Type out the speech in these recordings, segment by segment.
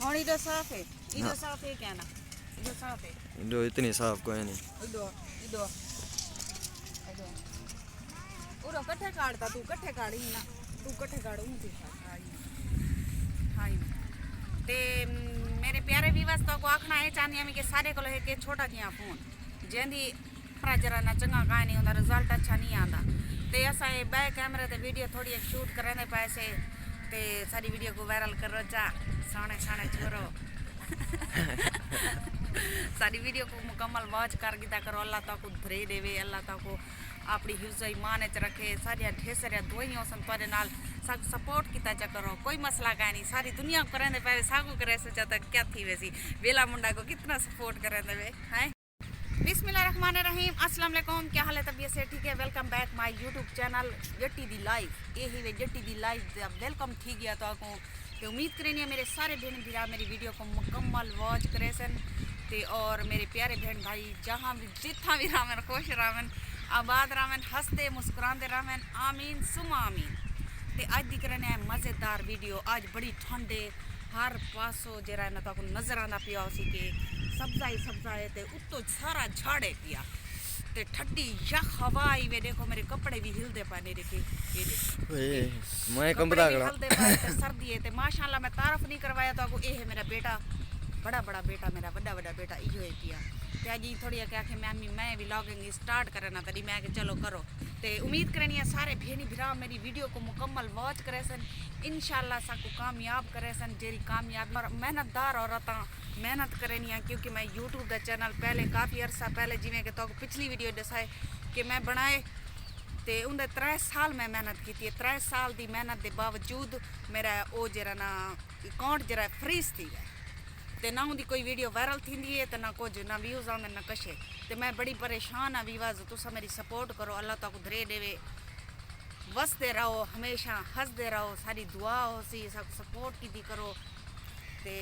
और इधर साफ है, इधर साफ है क्या ना, इधर साफ है, इधर इतनी साफ कोई नहीं। इधर इधर इधर उरो कट्ठे काटता तू कट्ठे काड़ी ना, तू कट्ठे काड़ ऊंची हाई ते मेरे प्यारे व्यूअर्स तो को आखना है चाहनी है कि सारे को है के छोटा किया फोन जेंदी जरा ना चंगा कहीं नहीं होता रिजल्ट अच्छा नहीं आता ते असा बैक कैमरे ते वीडियो थोड़ी एक शूट करने पैसे ते सारी वीडियो को वायरल करो चा साने साने छोरो सारी वीडियो को मुकम्मल वॉच कर गिता करो अल्लाह ताको धरे देवे अल्लाह ताको अपनी हिफ्ज़ ईमान च रखे सारिया ढेर सारिया दुआइयां सन तुरे नाल सब सपोर्ट किता चा करो कोई मसला का नहीं सारी दुनिया को करेंदे पे सागू करे सोचा तक क्या थी वैसी वेला मुंडा को कितना सपोर्ट करेंदे वे हैं बिस्मिल्लाहिर्रहमानिर्रहीम अस्सलाम वालेकुम क्या हाल है तबीयत से ठीक है welcome back my YouTube channel Jatti the life ये ही वे जट्टी दी लाइफ वेलकम थी गया तो आपको तो उम्मीद करेंगे मेरे सारे बहन भरा मेरी वीडियो को मुकम्मल वॉच करे सन ते और मेरे प्यारे बहन भाई जहाँ भी जितना भी रामन खुश रामन आबाद रामन हंसते मुस्कुराते रामन आमीन सुमा आमीन ते आज दी करने है मज़ेदार वीडियो आज बड़ी ठंडे हर पासों जरा ना तो नजर आना पिया उसी के सब्जा ही सब्जा है ते उत्तो सारा झाड़े पिया ते ठंडी यख हवा आई वे देखो मेरे कपड़े भी हिलदे पाने देखे ये देखो मैं कंबदा गड़ा हिलदे पाए ते सर्दी है ते माशाल्लाह मैं तारफ नहीं करवाया तो आपको ये है मेरा बेटा बड़ा बड़ा बेटा मेरा बड़ा बड़ा बेटा इहो है पिया ते अजी थोड़ी क्या कि मैं व्लॉगिंग स्टार्ट करना तरी मैं कि चलो करो ते उम्मीद करनी है सारे भेनी भिरा मेरी वीडियो को मुकम्मल वॉच करे सन इंशाल्लाह साकू कामयाब करे सन जेरी कामयाबी और मेहनतदार औरतां मेहनत करनी है क्योंकि मैं यूट्यूब का चैनल पहले काफ़ी अरसा पहले जिमें कि तो पिछली वीडियो दसाए कि मैं बनाए तो उन्हें 3 साल मैं मेहनत की थी 3 साल की मेहनत के बावजूद मेरा वो जरा ना अकाउंट जरा फ्रीज थी गया तो ना उनकी कोई वीडियो वायरल थी है तो ना कुछ ना व्यूज़ आते ना कशे तो मैं बड़ी परेशान हाँ व्यूअर्स तुसा मेरी सपोर्ट करो अल्लाह तक धरे देवे वसते रहो हमेशा हंसते रहो सारी दुआ हो सी सब सपोर्ट की करो तो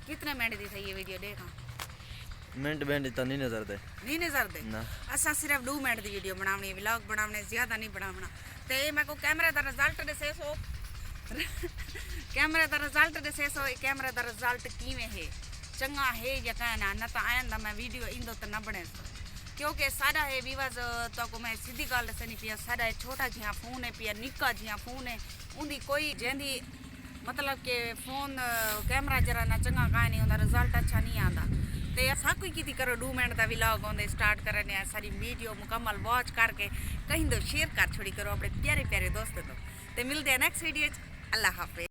कितने मिनट दी सही ये वीडियो देखा मिनट तो नहीं नजर दे ना असा सिर्फ 2 मिनट की वीडियो बनानी व्लॉग बनाने ज़्यादा नहीं बनाना तो मैं को कैमरे का रिजल्ट दसे सो कैमरे का रिजल्ट दसे सो कैमरे का रिजल्ट किवें है चंगा है या कहना न तो आया मैं वीडियो इंदो तो न बने क्योंकि सारा है व्यूअर्स तो को मैं सीधी गल दसनी पिया सारा छोटा जिहा फोन है पिया निक्का जिहा फोन है उनकी कोई जैंदी मतलब कि फोन कैमरा जरा ना चंगा कहीं नहीं होता रिजल्ट अच्छा नहीं आता तो सब कोई की करो 2 मिनट का व्लॉग आते स्टार्ट करने सारी वीडियो मुकम्मल वॉच करके कहीं दो शेयर कर छोड़ी करो अपने प्यारे प्यारे दोस्तों तो मिलते हैं नेक्स्ट वीडियो अल्लाह हाफिज।